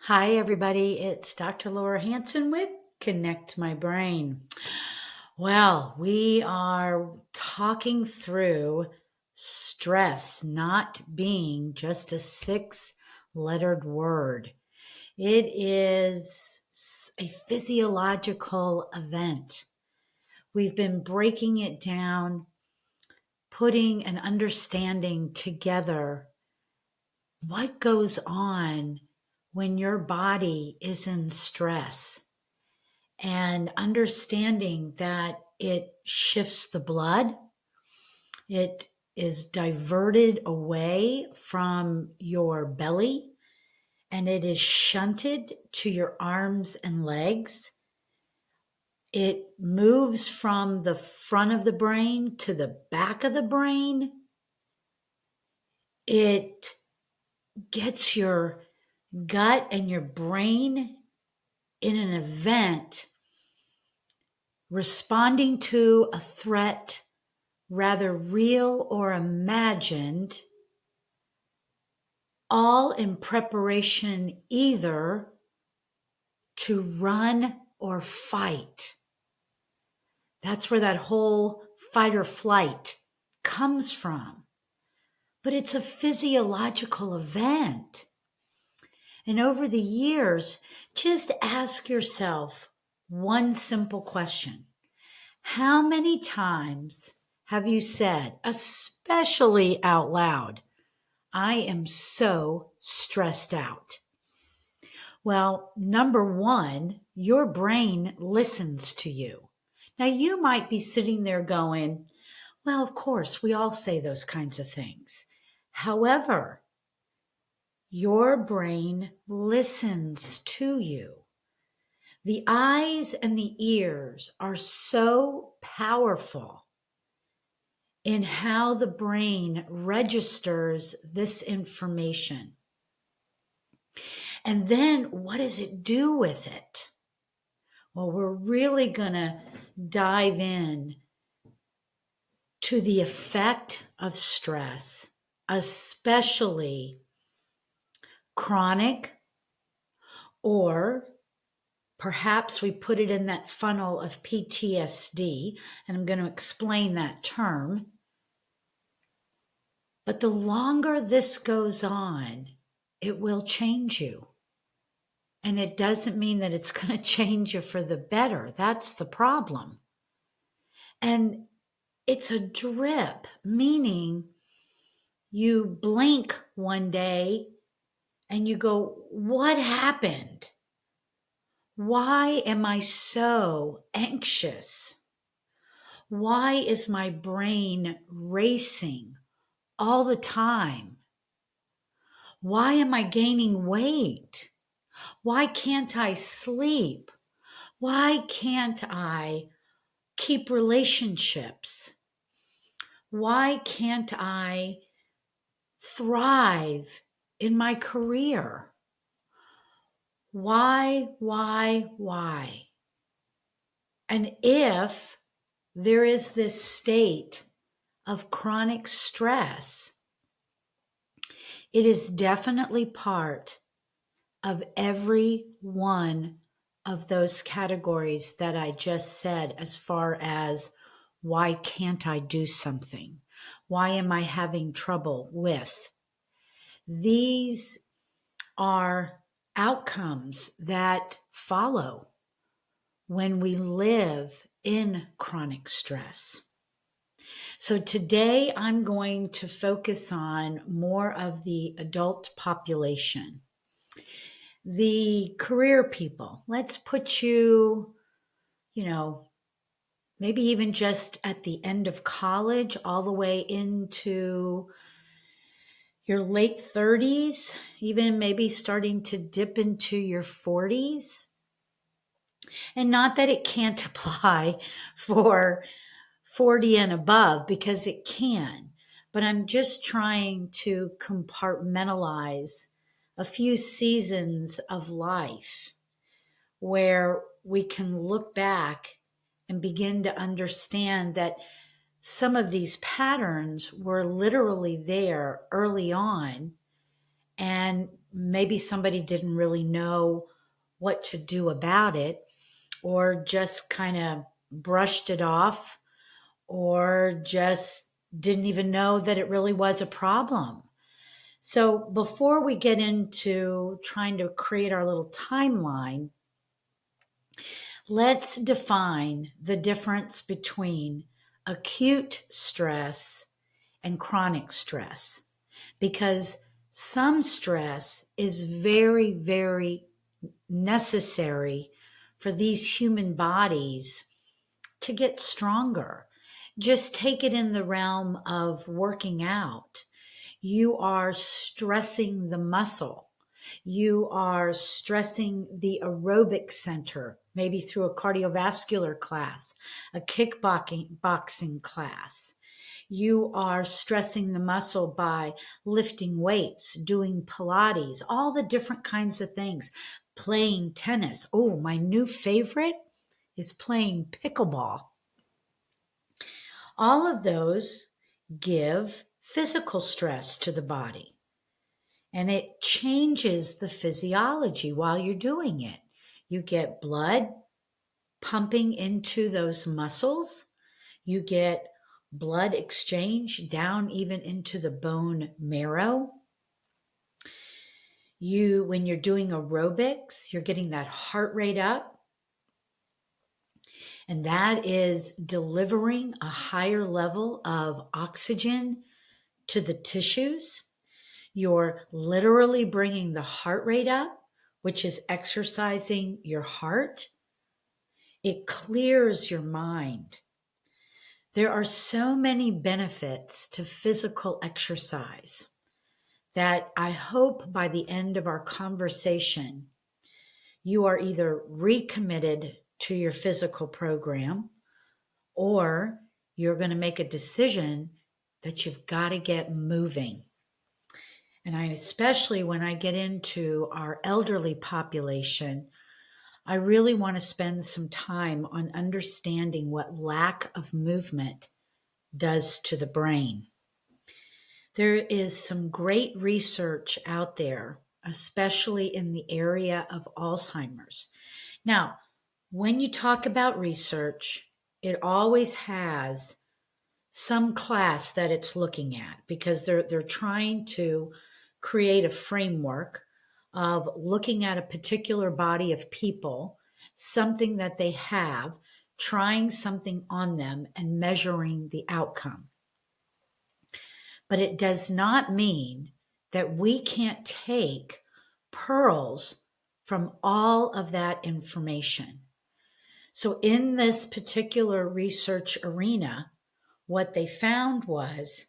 Hi, everybody. It's Dr. Laura Hanson with Connect My Brain. Well, we are talking through stress not being just a six-lettered word. It is a physiological event. We've been breaking it down, putting an understanding together. What goes on when your body is in stress, and understanding that it shifts the blood, it is diverted away from your belly, and it is shunted to your arms and legs. It moves from the front of the brain to the back of the brain. It gets your gut and your brain in an event responding to a threat, rather real or imagined, all in preparation either to run or fight. That's where that whole fight or flight comes from. But it's a physiological event. And over the years, just ask yourself one simple question. How many times have you said, especially out loud, I am so stressed out? Well, number one, your brain listens to you. Now, you might be sitting there going, well, of course, we all say those kinds of things. However, your brain listens to you. The eyes and the ears are so powerful in how the brain registers this information. And then what does it do with it? Well, we're really going to dive in to the effect of stress, especially chronic, or perhaps we put it in that funnel of PTSD, and I'm going to explain that term. But the longer this goes on, it will change you. And it doesn't mean that it's going to change you for the better. That's the problem. And it's a drip, meaning you blink one day and you go, what happened? Why am I so anxious? Why is my brain racing all the time? Why am I gaining weight? Why can't I sleep? Why can't I keep relationships? Why can't I thrive in my career? Why? And if there is this state of chronic stress, it is definitely part of every one of those categories that I just said, as far as why can't I do something? Why am I having trouble with? These are outcomes that follow when we live in chronic stress. So today I'm going to focus on more of the adult population. The career people, let's put you, maybe even just at the end of college, all the way into your late 30s, even maybe starting to dip into your 40s. And not that it can't apply for 40 and above, because it can, but I'm just trying to compartmentalize a few seasons of life where we can look back and begin to understand that some of these patterns were literally there early on, and maybe somebody didn't really know what to do about it, or just kind of brushed it off, or just didn't even know that it really was a problem. So before we get into trying to create our little timeline, let's define the difference between acute stress and chronic stress, because some stress is very, very necessary for these human bodies to get stronger. Just take it in the realm of working out. You are stressing the muscle. You are stressing the aerobic center, maybe through a cardiovascular class, a kickboxing class. You are stressing the muscle by lifting weights, doing Pilates, all the different kinds of things, playing tennis. Oh, my new favorite is playing pickleball. All of those give physical stress to the body, and it changes the physiology while you're doing it. You get blood pumping into those muscles. You get blood exchange down even into the bone marrow. When you're doing aerobics, you're getting that heart rate up, and that is delivering a higher level of oxygen to the tissues. You're literally bringing the heart rate up, which is exercising your heart. It clears your mind. There are so many benefits to physical exercise that I hope by the end of our conversation, you are either recommitted to your physical program, or you're going to make a decision that you've got to get moving. And especially when I get into our elderly population, I really want to spend some time on understanding what lack of movement does to the brain. There is some great research out there, especially in the area of Alzheimer's. Now, when you talk about research, it always has some class that it's looking at, because they're trying to create a framework of looking at a particular body of people, something that they have, trying something on them and measuring the outcome. But it does not mean that we can't take pearls from all of that information. So in this particular research arena, what they found was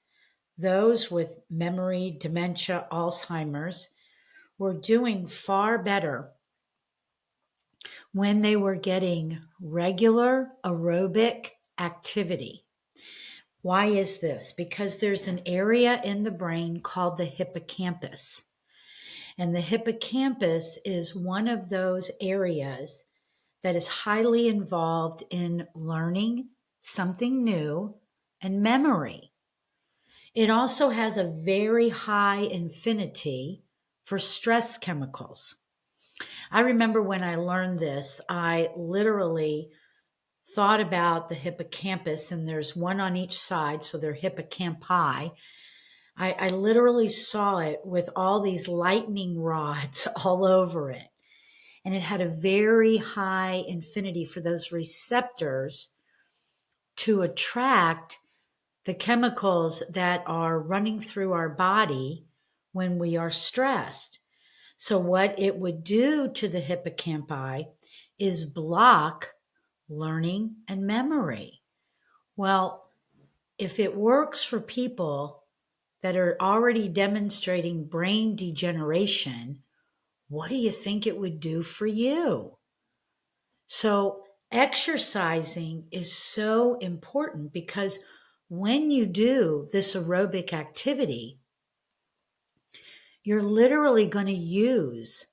those with memory, dementia, Alzheimer's were doing far better when they were getting regular aerobic activity. Why is this? Because there's an area in the brain called the hippocampus. And the hippocampus is one of those areas that is highly involved in learning something new and memory. It also has a very high affinity for stress chemicals. I remember when I learned this, I literally thought about the hippocampus, and there's one on each side, so they're hippocampi. I literally saw it with all these lightning rods all over it. And it had a very high affinity for those receptors to attract the chemicals that are running through our body when we are stressed. So what it would do to the hippocampi is block learning and memory. Well, if it works for people that are already demonstrating brain degeneration, what do you think it would do for you? So exercising is so important, because when you do this aerobic activity, you're literally going to use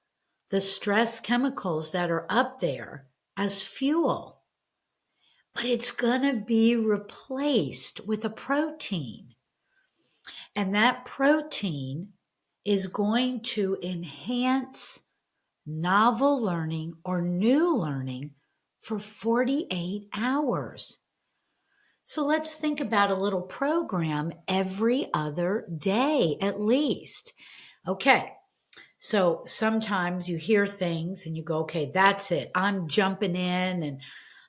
the stress chemicals that are up there as fuel. But it's going to be replaced with a protein. And that protein is going to enhance novel learning or new learning for 48 hours. So let's think about a little program every other day at least. Okay, so sometimes you hear things and you go, okay, that's it. I'm jumping in and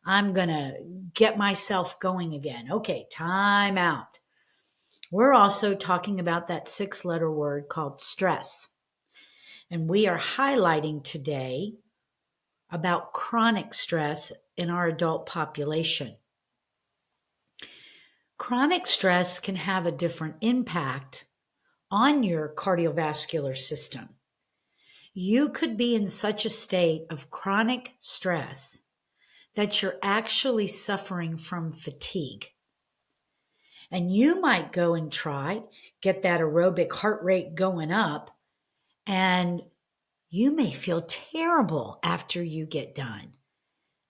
I'm going to get myself going again. Okay, time out. We're also talking about that 6-letter word called stress. And we are highlighting today about chronic stress in our adult population. Chronic stress can have a different impact on your cardiovascular system. You could be in such a state of chronic stress that you're actually suffering from fatigue. And you might go and get that aerobic heart rate going up, and you may feel terrible after you get done.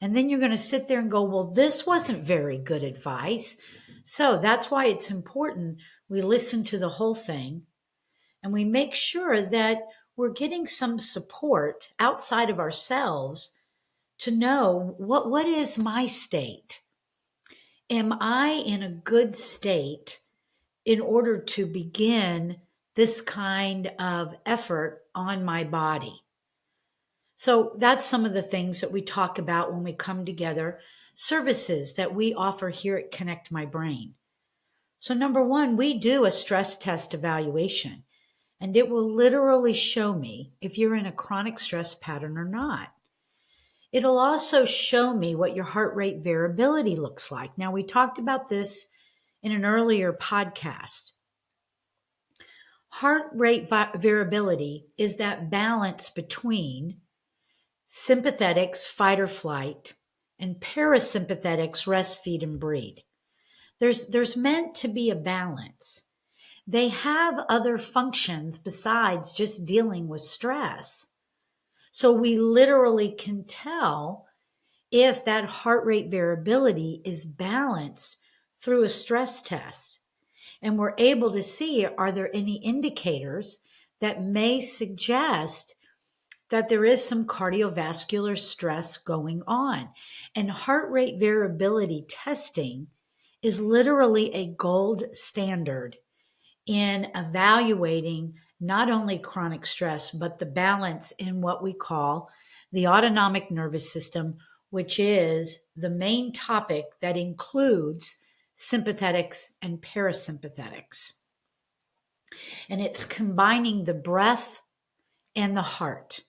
And then you're going to sit there and go, well, this wasn't very good advice. So that's why it's important we listen to the whole thing and we make sure that we're getting some support outside of ourselves to know what is my state? Am I in a good state in order to begin this kind of effort on my body? So that's some of the things that we talk about when we come together, services that we offer here at Connect My Brain. So number one, we do a stress test evaluation, and it will literally show me if you're in a chronic stress pattern or not. It'll also show me what your heart rate variability looks like. Now, we talked about this in an earlier podcast. Heart rate variability is that balance between sympathetics, fight or flight, and parasympathetics, rest, feed, and breed. There's meant to be a balance. They have other functions besides just dealing with stress. So we literally can tell if that heart rate variability is balanced through a stress test. And we're able to see, are there any indicators that may suggest that there is some cardiovascular stress going on. And heart rate variability testing is literally a gold standard in evaluating not only chronic stress, but the balance in what we call the autonomic nervous system, which is the main topic that includes sympathetics and parasympathetics. And it's combining the breath and the heart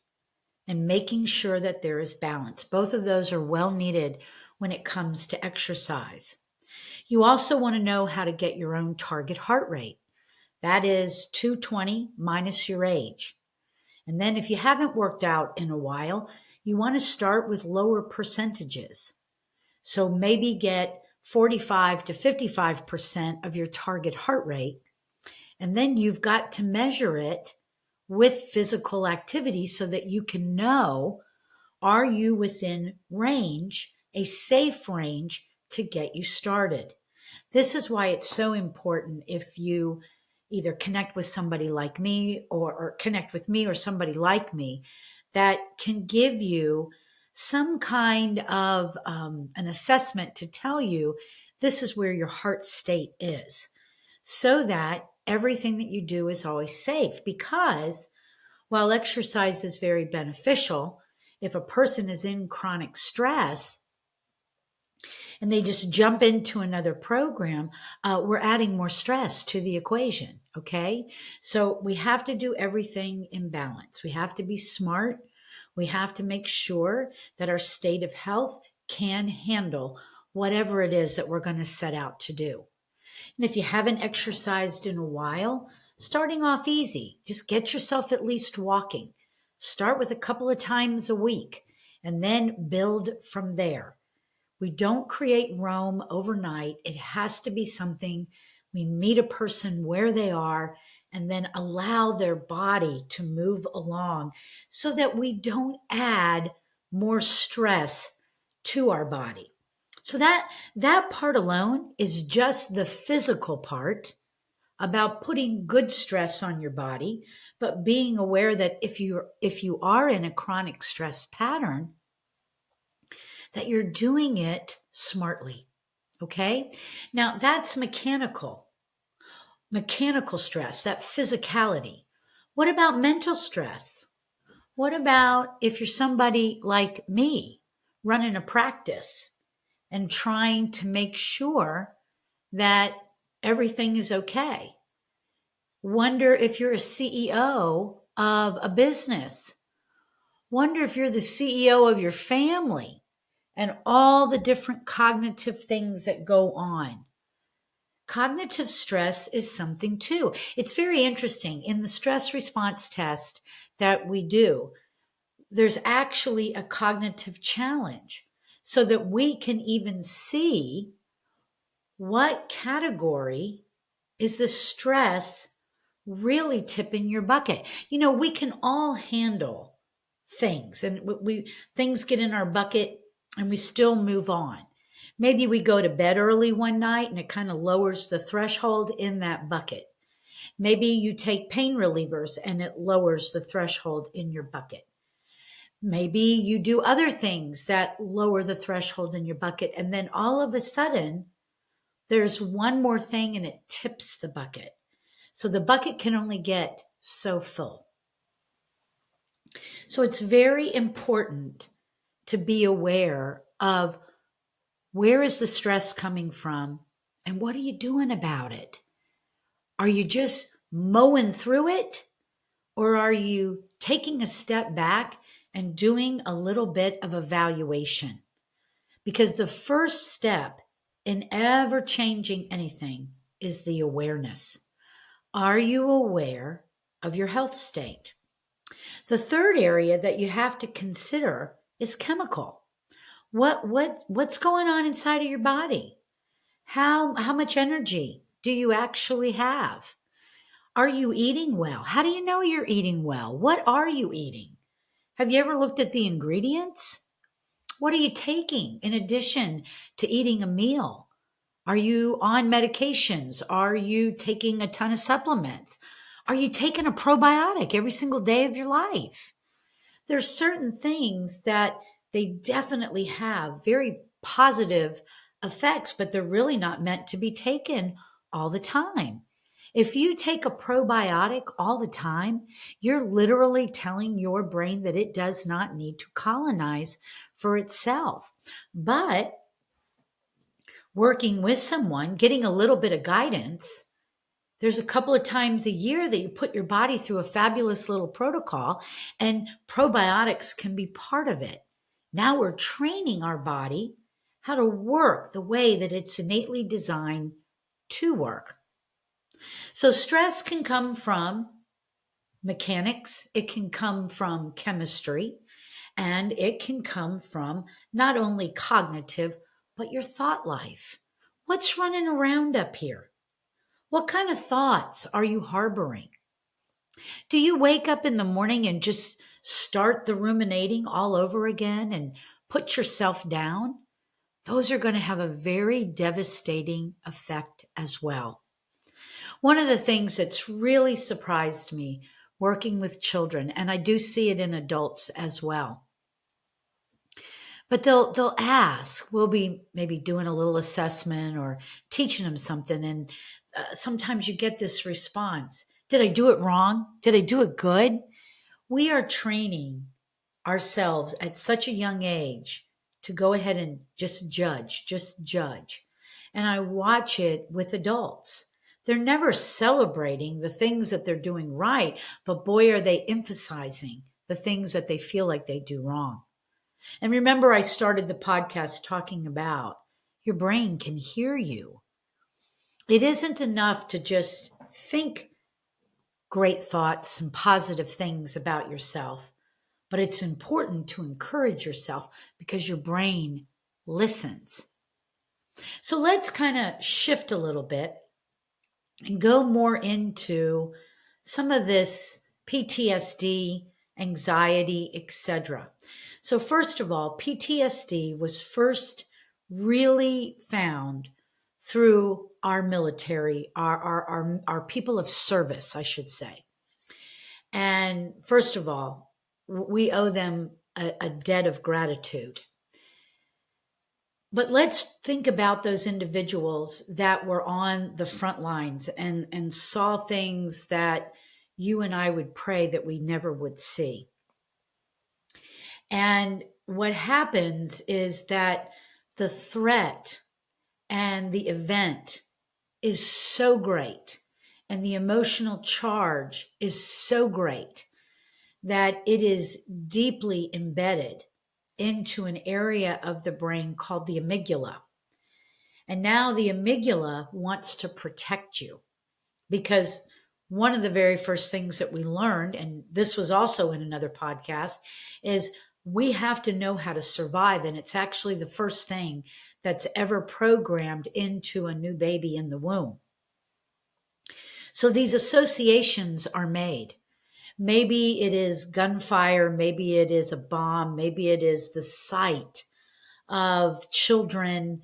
and making sure that there is balance. Both of those are well needed when it comes to exercise. You also want to know how to get your own target heart rate. That is 220 minus your age. And then if you haven't worked out in a while, you want to start with lower percentages. So maybe get 45 to 55% of your target heart rate. And then you've got to measure it with physical activity so that you can know, are you within range, a safe range to get you started? This is why it's so important if you either connect with somebody like me or connect with me or somebody like me that can give you some kind of an assessment to tell you this is where your heart state is, so that everything that you do is always safe. Because while exercise is very beneficial, if a person is in chronic stress and they just jump into another program, we're adding more stress to the equation, okay? So we have to do everything in balance. We have to be smart. We have to make sure that our state of health can handle whatever it is that we're going to set out to do. And if you haven't exercised in a while, starting off easy, just get yourself at least walking. Start with a couple of times a week and then build from there. We don't create Rome overnight. It has to be something we meet a person where they are and then allow their body to move along so that we don't add more stress to our body. So that part alone is just the physical part about putting good stress on your body. but being aware that if you are in a chronic stress pattern, that you're doing it smartly. Okay? Now that's mechanical stress, that physicality. What about mental stress? What about if you're somebody like me running a practice and trying to make sure that everything is okay? Wonder if you're a CEO of a business. Wonder if you're the CEO of your family and all the different cognitive things that go on. Cognitive stress is something too. It's very interesting. In the stress response test that we do, there's actually a cognitive challenge so that we can even see what category is the stress really tipping your bucket. We can all handle things, and we things get in our bucket and we still move on. Maybe we go to bed early one night and it kind of lowers the threshold in that bucket. Maybe you take pain relievers and it lowers the threshold in your bucket. Maybe you do other things that lower the threshold in your bucket. And then all of a sudden, there's one more thing and it tips the bucket. So the bucket can only get so full. So it's very important to be aware of where is the stress coming from and what are you doing about it? Are you just mowing through it? Or are you taking a step back and doing a little bit of evaluation? Because the first step in ever changing anything is the awareness. Are you aware of your health state? The third area that you have to consider is chemical. What's going on inside of your body? How much energy do you actually have? Are you eating well? How do you know you're eating well? What are you eating? Have you ever looked at the ingredients? What are you taking in addition to eating a meal? Are you on medications? Are you taking a ton of supplements? Are you taking a probiotic every single day of your life? There's certain things that they definitely have very positive effects, but they're really not meant to be taken all the time. If you take a probiotic all the time, you're literally telling your brain that it does not need to colonize for itself. But working with someone, getting a little bit of guidance, there's a couple of times a year that you put your body through a fabulous little protocol, and probiotics can be part of it. Now we're training our body how to work the way that it's innately designed to work. So stress can come from mechanics, it can come from chemistry, and it can come from not only cognitive, but your thought life. What's running around up here? What kind of thoughts are you harboring? Do you wake up in the morning and just start the ruminating all over again and put yourself down? Those are going to have a very devastating effect as well. One of the things that's really surprised me working with children, and I do see it in adults as well, but they'll ask, we'll be maybe doing a little assessment or teaching them something, and sometimes you get this response: did I do it wrong? Did I do it good? We are training ourselves at such a young age to go ahead and just judge. And I watch it with adults. They're never celebrating the things that they're doing right, but boy, are they emphasizing the things that they feel like they do wrong. And remember, I started the podcast talking about your brain can hear you. It isn't enough to just think great thoughts and positive things about yourself, but it's important to encourage yourself because your brain listens. So let's kind of shift a little bit and go more into some of this PTSD, anxiety, etc. So first of all, PTSD was first really found through our military, our people of service, I should say. And first of all, we owe them a debt of gratitude. But let's think about those individuals that were on the front lines and saw things that you and I would pray that we never would see. And what happens is that the threat and the event is so great, and the emotional charge is so great that it is deeply embedded into an area of the brain called the amygdala. And now the amygdala wants to protect you, because one of the very first things that we learned, and this was also in another podcast, is we have to know how to survive. And it's actually the first thing that's ever programmed into a new baby in the womb. So these associations are made. Maybe it is gunfire, maybe it is a bomb, maybe it is the sight of children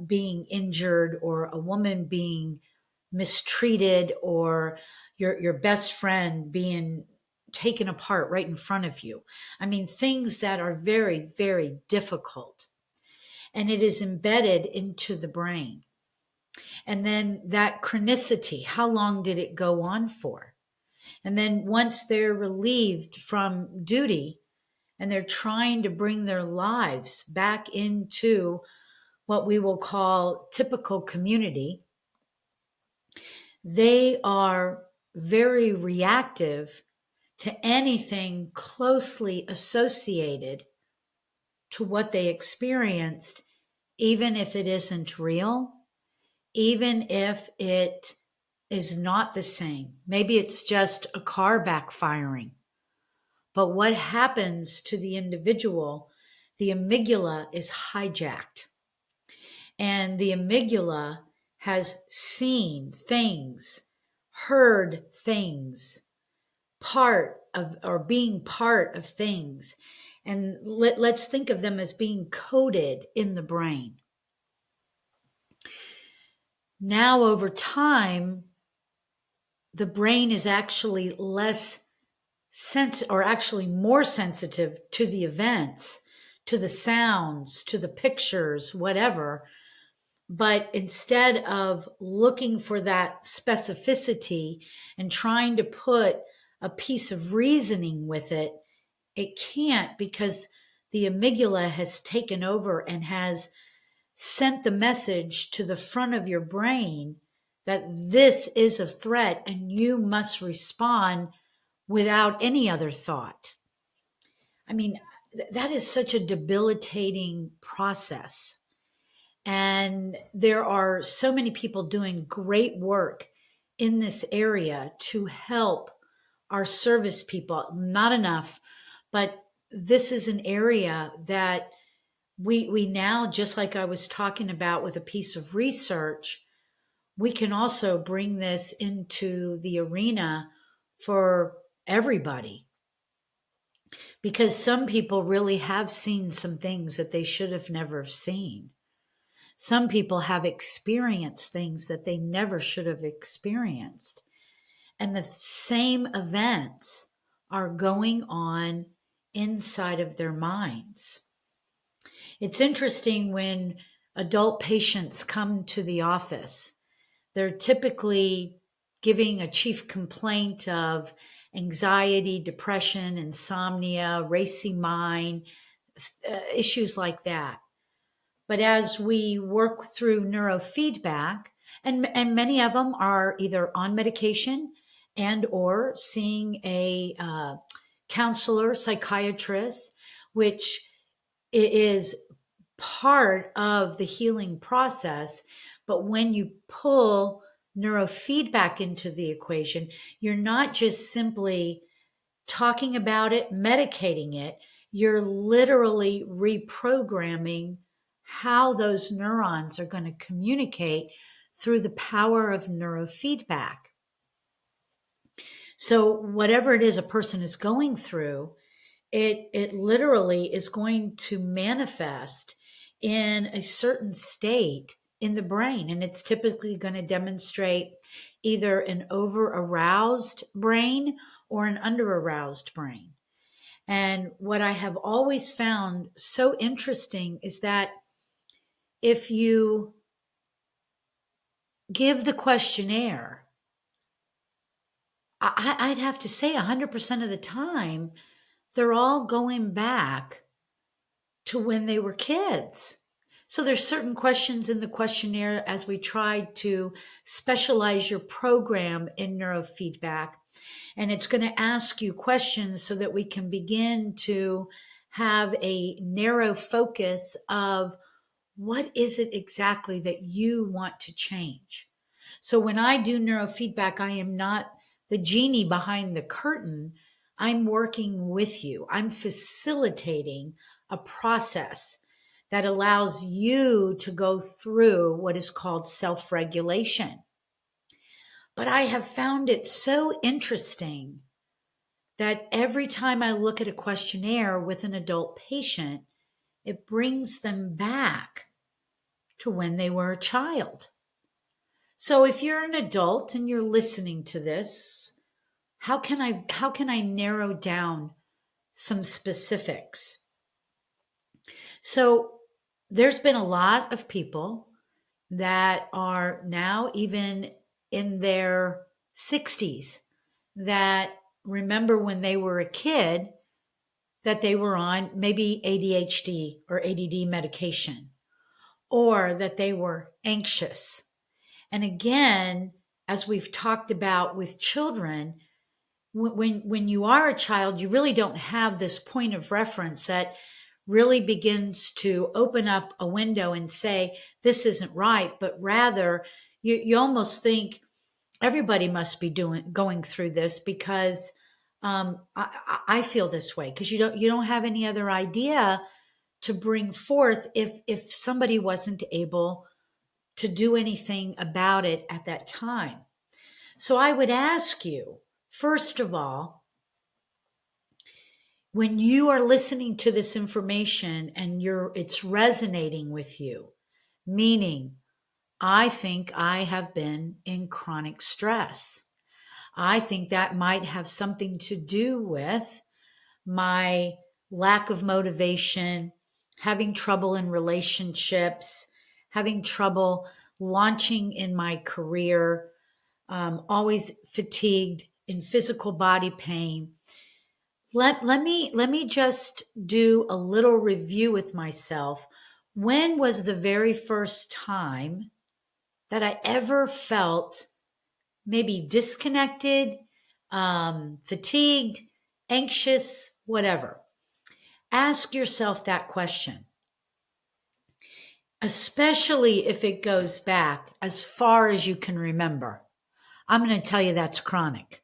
being injured, or a woman being mistreated, or your best friend being taken apart right in front of you. I mean, things that are very, very difficult. And it is embedded into the brain. And then that chronicity, how long did it go on for? And then once they're relieved from duty and they're trying to bring their lives back into what we will call typical community, they are very reactive to anything closely associated to what they experienced, even if it isn't real, even if it is not the same. Maybe it's just a car backfiring. But what happens to the individual, the amygdala is hijacked. And the amygdala has seen things, heard things, part of, or being part of things. And let's think of them as being coded in the brain. Now, over time, the brain is actually less or actually more sensitive to the events, to the sounds, to the pictures, whatever. But instead of looking for that specificity and trying to put a piece of reasoning with it, it can't, because the amygdala has taken over and has sent the message to the front of your brain that this is a threat and you must respond without any other thought. I mean, that is such a debilitating process. And there are so many people doing great work in this area to help our service people. Not enough, but this is an area that we now, just like I was talking about with a piece of research, we can also bring this into the arena for everybody. Because some people really have seen some things that they should have never seen. Some people have experienced things that they never should have experienced. And the same events are going on inside of their minds. It's interesting when adult patients come to the office, they're typically giving a chief complaint of anxiety, depression, insomnia, racy mind, issues like that. But as we work through neurofeedback, and many of them are either on medication and or seeing a counselor, psychiatrist, which is part of the healing process. But when you pull neurofeedback into the equation, you're not just simply talking about it, medicating it, you're literally reprogramming how those neurons are going to communicate through the power of neurofeedback. So whatever it is a person is going through, it literally is going to manifest in a certain state in the brain. And it's typically going to demonstrate either an over aroused brain or an under-aroused brain. And what I have always found so interesting is that if you give the questionnaire, I'd have to say 100% of the time, they're all going back to when they were kids. So there's certain questions in the questionnaire as we tried to specialize your program in neurofeedback. And it's going to ask you questions so that we can begin to have a narrow focus of what is it exactly that you want to change. So when I do neurofeedback, I am not the genie behind the curtain. I'm working with you. I'm facilitating a process that allows you to go through what is called self-regulation. But I have found it so interesting that every time I look at a questionnaire with an adult patient, it brings them back to when they were a child. So if you're an adult and you're listening to this, how can I narrow down some specifics? So there's been a lot of people that are now even in their 60s that remember when they were a kid that they were on maybe ADHD or ADD medication, or that they were anxious. And again, as we've talked about with children, when you are a child, you really don't have this point of reference that really begins to open up a window and say, this isn't right, but rather you almost think everybody must be going through this because I feel this way, because you don't have any other idea to bring forth if somebody wasn't able to do anything about it at that time. So I would ask you, first of all, when you are listening to this information and it's resonating with you, meaning I think I have been in chronic stress. I think that might have something to do with my lack of motivation, having trouble in relationships, having trouble launching in my career, always fatigued, in physical body pain. Let me just do a little review with myself. When was the very first time that I ever felt maybe disconnected, fatigued, anxious, whatever? Ask yourself that question, especially if it goes back as far as you can remember. I'm going to tell you that's chronic.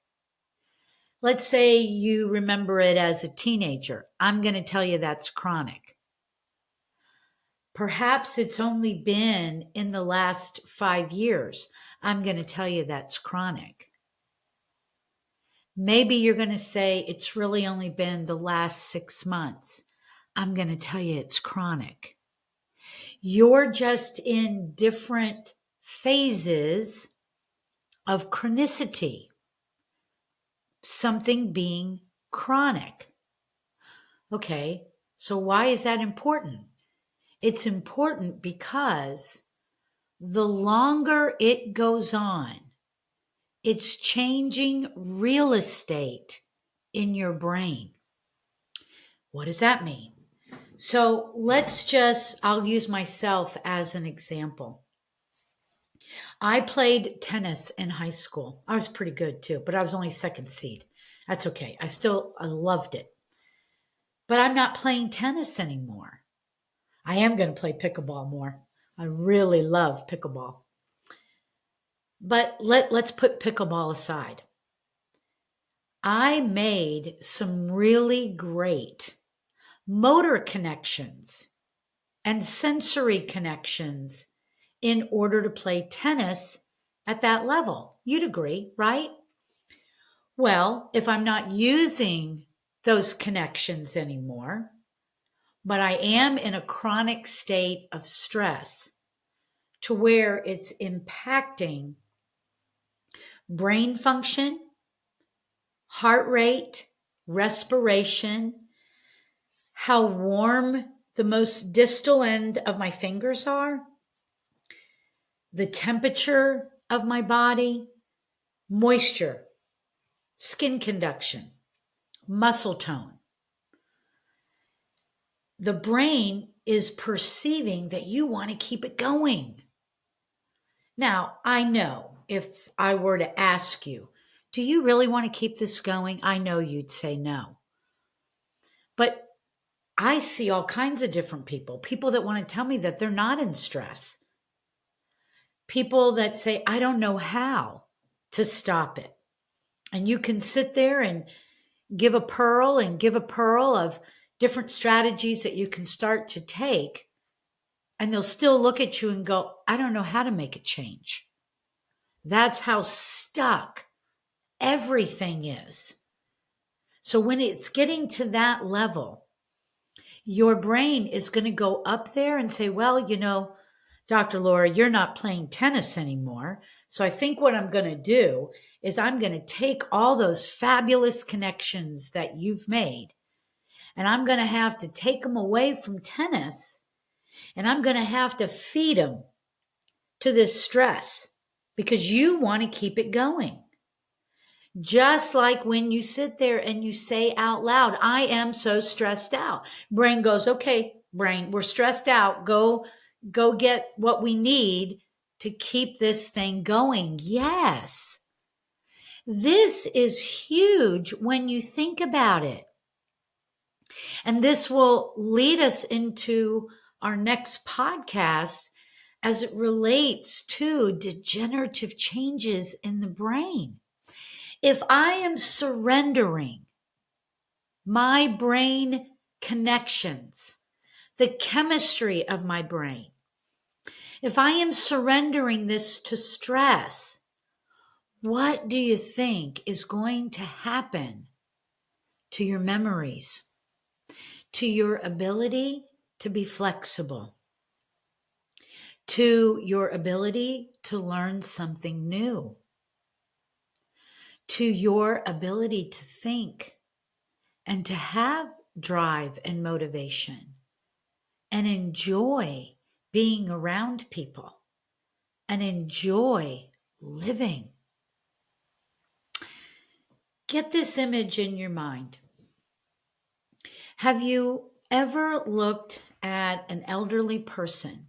Let's say you remember it as a teenager. I'm going to tell you that's chronic. Perhaps it's only been in the last 5 years. I'm going to tell you that's chronic. Maybe you're going to say it's really only been the last 6 months. I'm going to tell you it's chronic. You're just in different phases of chronicity, something being chronic. Okay, so why is that important? It's important because the longer it goes on, it's changing real estate in your brain. What does that mean? So I'll use myself as an example. I played tennis in high school. I was pretty good too, but I was only second seed. That's okay. I loved it. But I'm not playing tennis anymore. I am going to play pickleball more. I really love pickleball. But let's put pickleball aside. I made some really great motor connections and sensory connections in order to play tennis at that level. You'd agree, right? Well, if I'm not using those connections anymore, but I am in a chronic state of stress to where it's impacting brain function, heart rate, respiration, how warm the most distal end of my fingers are, the temperature of my body, moisture, skin conduction, muscle tone. The brain is perceiving that you want to keep it going. Now, I know if I were to ask you, do you really want to keep this going? I know you'd say no. But I see all kinds of different people that want to tell me that they're not in stress, people that say, I don't know how to stop it. And you can sit there and give a pearl of different strategies that you can start to take. And they'll still look at you and go, I don't know how to make a change. That's how stuck everything is. So when it's getting to that level, your brain is going to go up there and say, well, Dr. Laura, you're not playing tennis anymore. So I think what I'm going to do is I'm going to take all those fabulous connections that you've made, and I'm going to have to take them away from tennis, and I'm going to have to feed them to this stress because you want to keep it going. Just like when you sit there and you say out loud, I am so stressed out. Brain goes, okay, brain, we're stressed out. Go get what we need to keep this thing going. Yes. This is huge when you think about it. And this will lead us into our next podcast as it relates to degenerative changes in the brain. If I am surrendering my brain connections, the chemistry of my brain, if I am surrendering this to stress, what do you think is going to happen to your memories, to your ability to be flexible, to your ability to learn something new, to your ability to think and to have drive and motivation and enjoy being around people and enjoy living? Get this image in your mind. Have you ever looked at an elderly person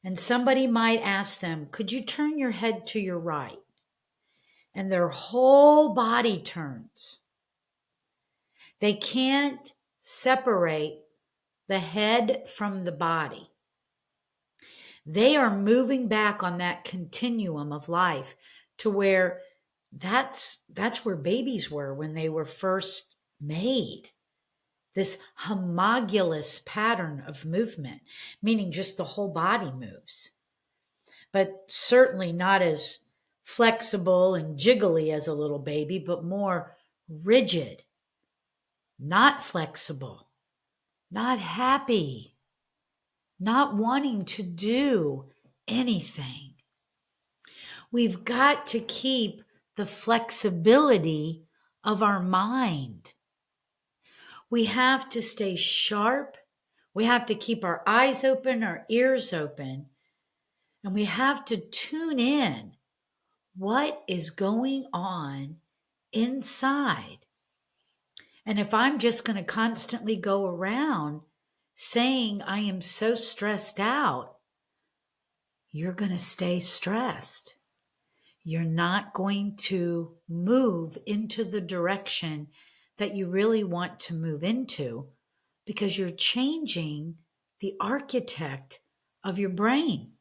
and somebody might ask them, could you turn your head to your right? And their whole body turns. They can't separate the head from the body. They are moving back on that continuum of life to where that's where babies were when they were first made. This homologous pattern of movement, meaning just the whole body moves, but certainly not as flexible and jiggly as a little baby, but more rigid, not flexible, not happy, not wanting to do anything. We've got to keep the flexibility of our mind. We have to stay sharp. We have to keep our eyes open, our ears open, and we have to tune in what is going on inside. And if I'm just going to constantly go around saying I am so stressed out, you're going to stay stressed. You're not going to move into the direction that you really want to move into because you're changing the architect of your brain.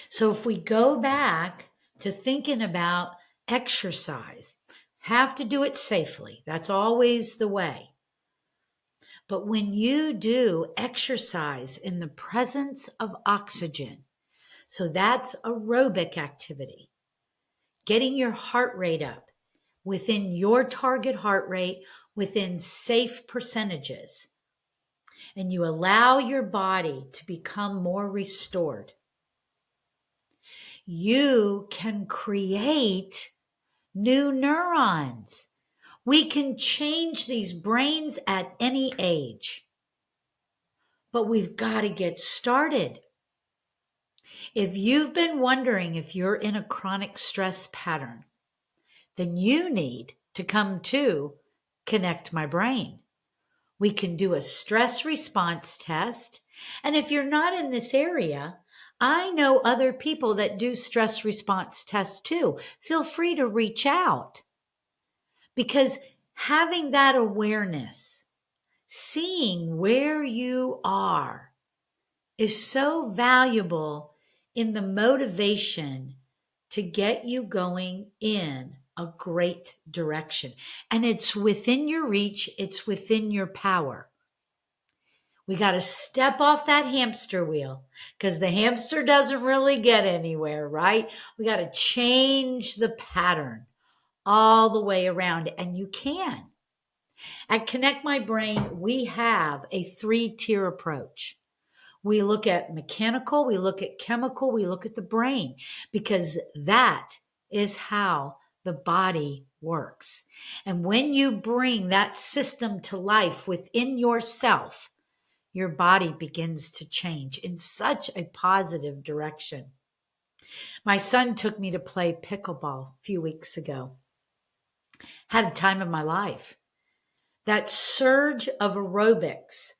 So if we go back to thinking about exercise, have to do it safely. That's always the way. But when you do exercise in the presence of oxygen, so that's aerobic activity, getting your heart rate up within your target heart rate, within safe percentages, and you allow your body to become more restored, you can create new neurons. We can change these brains at any age, but we've got to get started. If you've been wondering if you're in a chronic stress pattern, then you need to come to Connect My Brain. We can do a stress response test. And if you're not in this area, I know other people that do stress response tests too. Feel free to reach out, because having that awareness, seeing where you are, is so valuable in the motivation to get you going in a great direction. And it's within your reach, it's within your power. We got to step off that hamster wheel, because the hamster doesn't really get anywhere, right? We got to change the pattern all the way around, and you can. At Connect My Brain, we have a 3-tier approach. We look at mechanical, we look at chemical, we look at the brain, because that is how the body works. And when you bring that system to life within yourself, your body begins to change in such a positive direction. My son took me to play pickleball a few weeks ago. Had a time of my life. That surge of aerobics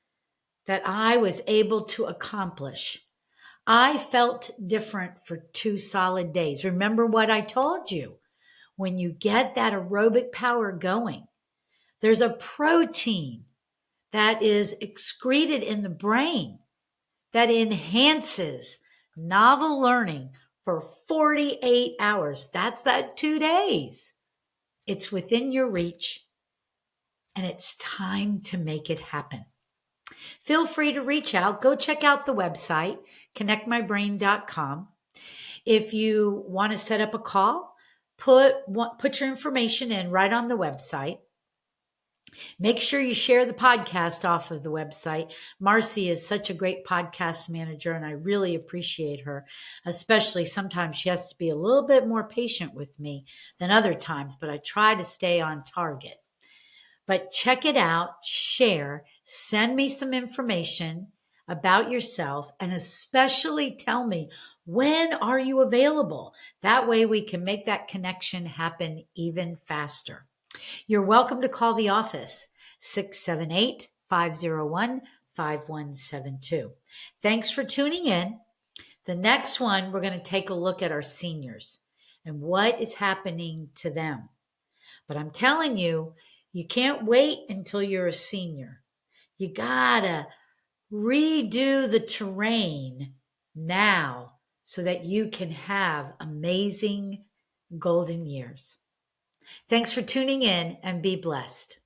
that I was able to accomplish, I felt different for 2 solid days. Remember what I told you. When you get that aerobic power going, there's a protein that is excreted in the brain that enhances novel learning for 48 hours. That's that 2 days. It's within your reach, and it's time to make it happen. Feel free to reach out. Go check out the website, connectmybrain.com. If you want to set up a call, put your information in right on the website. Make sure you share the podcast off of the website. Marcy is such a great podcast manager, and I really appreciate her, especially sometimes she has to be a little bit more patient with me than other times, but I try to stay on target. But check it out, share, send me some information about yourself, and especially tell me, when are you available? That way we can make that connection happen even faster. You're welcome to call the office, 678-501-5172. Thanks for tuning in. The next one, we're going to take a look at our seniors and what is happening to them. But I'm telling you, you can't wait until you're a senior. You gotta redo the terrain now so that you can have amazing golden years. Thanks for tuning in, and be blessed.